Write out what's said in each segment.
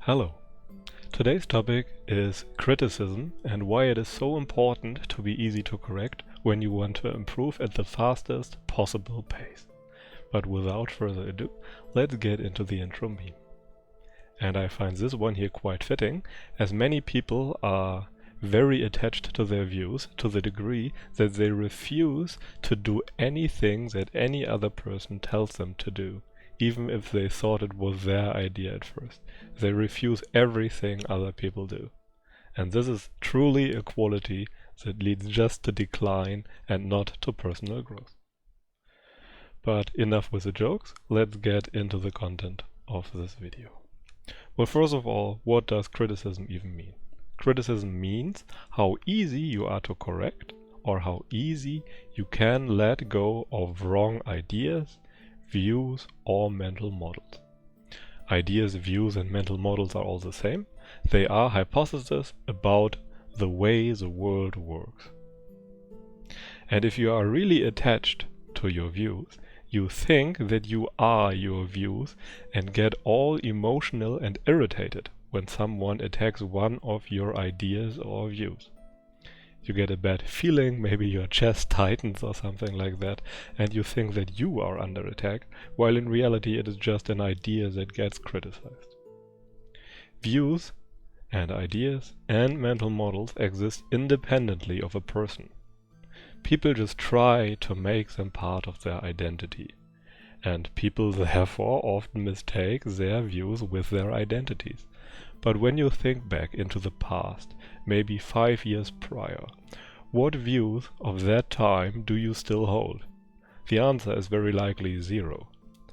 Hello. Today's topic is criticism and why it is so important to be easy to correct when you want to improve at the fastest possible pace. But without further ado, let's get into the intro meme. And I find this one here quite fitting, as many people are very attached to their views to the degree that they refuse to do anything that any other person tells them to do, even if they thought it was their idea at first. They refuse everything other people do. And this is truly a quality that leads just to decline and not to personal growth. But enough with the jokes, let's get into the content of this video. Well, first of all, what does criticism even mean? Criticism means how easy you are to correct, or how easy you can let go of wrong ideas, views, or mental models. Ideas, views, and mental models are all the same. They are hypotheses about the way the world works. And if you are really attached to your views, you think that you are your views and get all emotional and irritated when someone attacks one of your ideas or views. You get a bad feeling, maybe your chest tightens or something like that, and you think that you are under attack, while in reality it is just an idea that gets criticized. Views and ideas and mental models exist independently of a person. People just try to make them part of their identity, and people therefore often mistake their views with their identities. But when you think back into the past, maybe 5 years prior, what views of that time do you still hold? The answer is very likely 0,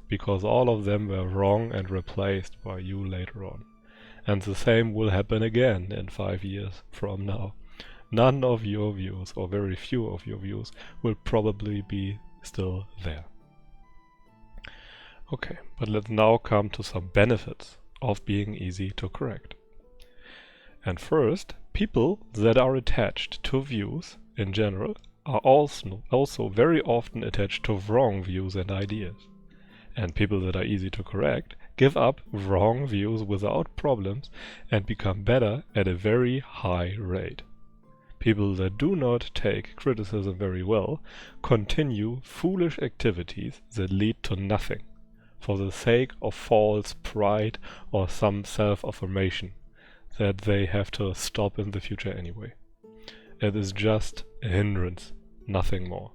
because all of them were wrong and replaced by you later on. And the same will happen again in 5 years from now. None of your views, or very few of your views, will probably be still there. Okay, but let's now come to some benefits of being easy to correct. And first, people that are attached to views in general are also very often attached to wrong views and ideas. And people that are easy to correct give up wrong views without problems and become better at a very high rate. People that do not take criticism very well continue foolish activities that lead to nothing, for the sake of false pride or some self-affirmation that they have to stop in the future anyway. It is just a hindrance, nothing more.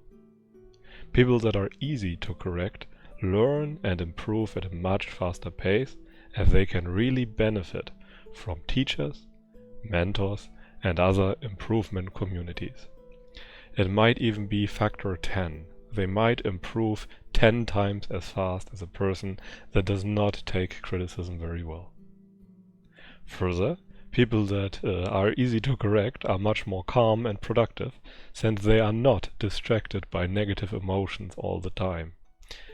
People that are easy to correct learn and improve at a much faster pace, as they can really benefit from teachers, mentors, and other improvement communities. It might even be factor 10. They might improve 10 times as fast as a person that does not take criticism very well. Further, people that are easy to correct are much more calm and productive, since they are not distracted by negative emotions all the time.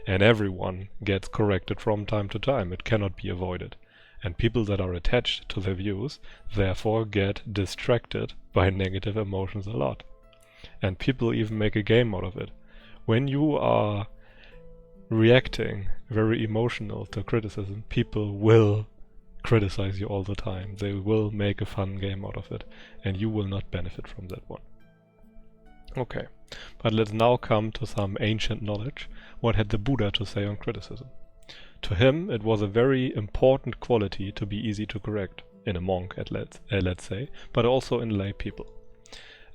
And everyone gets corrected from time to time, it cannot be avoided. And people that are attached to their views therefore get distracted by negative emotions a lot. And people even make a game out of it. When you are reacting very emotional to criticism, people will criticize you all the time. They will make a fun game out of it, and you will not benefit from that one. Okay, but let's now come to some ancient knowledge. What had the Buddha to say on criticism? To him, it was a very important quality to be easy to correct, in a monk, let's say, but also in lay people.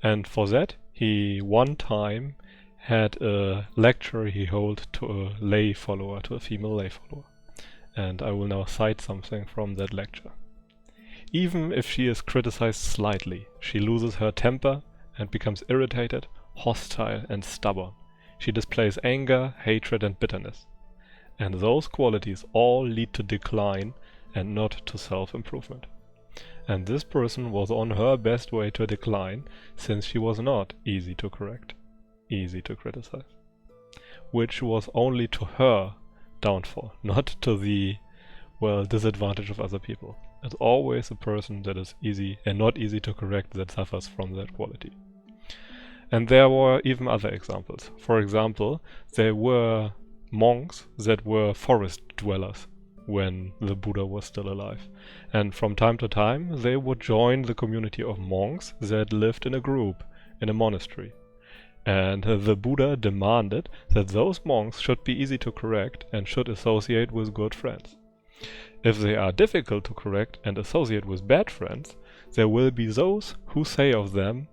And for that, he one time had a lecture he held to a lay follower, to a female lay follower. And I will now cite something from that lecture. Even if she is criticized slightly, she loses her temper and becomes irritated, hostile, and stubborn. She displays anger, hatred, and bitterness. And those qualities all lead to decline and not to self-improvement. And this person was on her best way to decline, since she was not easy to correct, easy to criticize, which was only to her downfall, not to the, disadvantage of other people. It's always a person that is easy and not easy to correct that suffers from that quality. And there were even other examples. For example, there were monks that were forest dwellers. when the Buddha was still alive. And from time to time, they would join the community of monks that lived in a group in a monastery. And the Buddha demanded that those monks should be easy to correct and should associate with good friends. If they are difficult to correct and associate with bad friends, there will be those who say of them,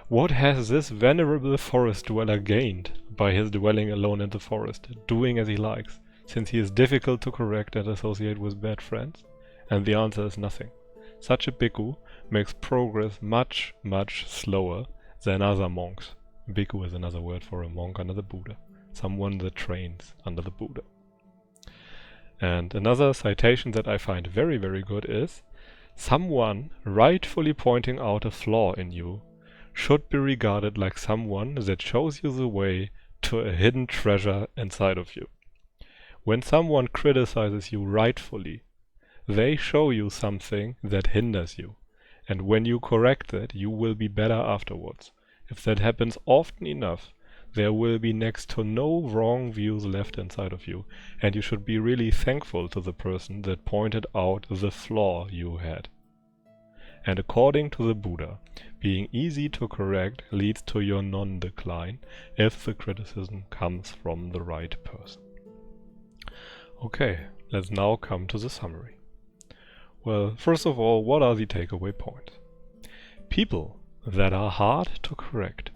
"What has this venerable forest dweller gained by his dwelling alone in the forest, doing as he likes, since he is difficult to correct and associate with bad friends?" And the answer is nothing. Such a bhikkhu makes progress much, much slower than other monks. Bhikkhu is another word for a monk under the Buddha, someone that trains under the Buddha. And another citation that I find very, very good is, "Someone rightfully pointing out a flaw in you should be regarded like someone that shows you the way to a hidden treasure inside of you." When someone criticizes you rightfully, they show you something that hinders you, and when you correct that, you will be better afterwards. If that happens often enough, there will be next to no wrong views left inside of you, and you should be really thankful to the person that pointed out the flaw you had. And according to the Buddha, being easy to correct leads to your non-decline if the criticism comes from the right person. Okay, let's now come to the summary. Well, first of all, what are the takeaway points? People that are hard to correct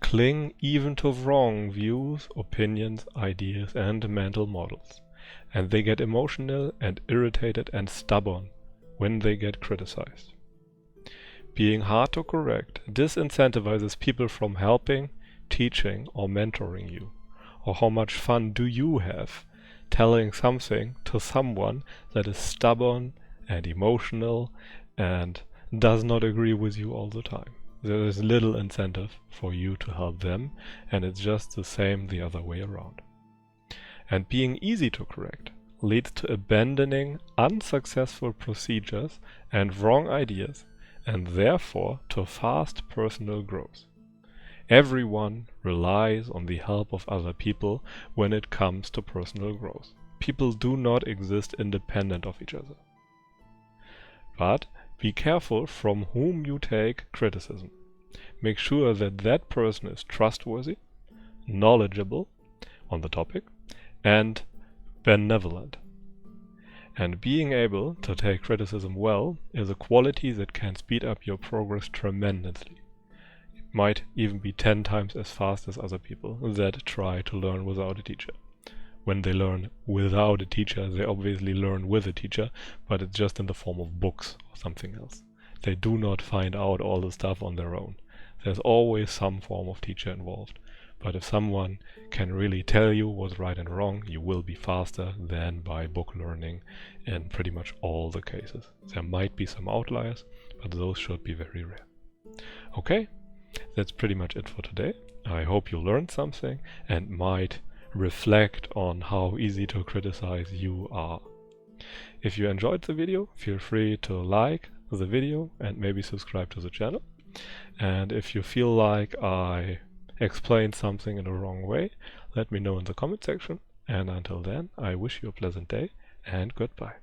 cling even to wrong views, opinions, ideas, and mental models, and they get emotional and irritated and stubborn when they get criticized. Being hard to correct disincentivizes people from helping, teaching, or mentoring you. Or how much fun do you have telling something to someone that is stubborn and emotional and does not agree with you all the time? There is little incentive for you to help them, and it's just the same the other way around. And being easy to correct leads to abandoning unsuccessful procedures and wrong ideas, and therefore to fast personal growth. Everyone relies on the help of other people when it comes to personal growth. People do not exist independent of each other. But be careful from whom you take criticism. Make sure that that person is trustworthy, knowledgeable on the topic, and benevolent. And being able to take criticism well is a quality that can speed up your progress tremendously. It might even be 10 times as fast as other people that try to learn without a teacher. When they learn without a teacher, they obviously learn with a teacher, but it's just in the form of books or something else. They do not find out all the stuff on their own. There's always some form of teacher involved. But if someone can really tell you what's right and wrong, you will be faster than by book learning in pretty much all the cases. There might be some outliers, but those should be very rare. Okay, that's pretty much it for today. I hope you learned something and might reflect on how easy to criticize you are. If you enjoyed the video, feel free to like the video and maybe subscribe to the channel. And if you feel like I explained something in the wrong way, let me know in the comment section. And until then, I wish you a pleasant day and goodbye.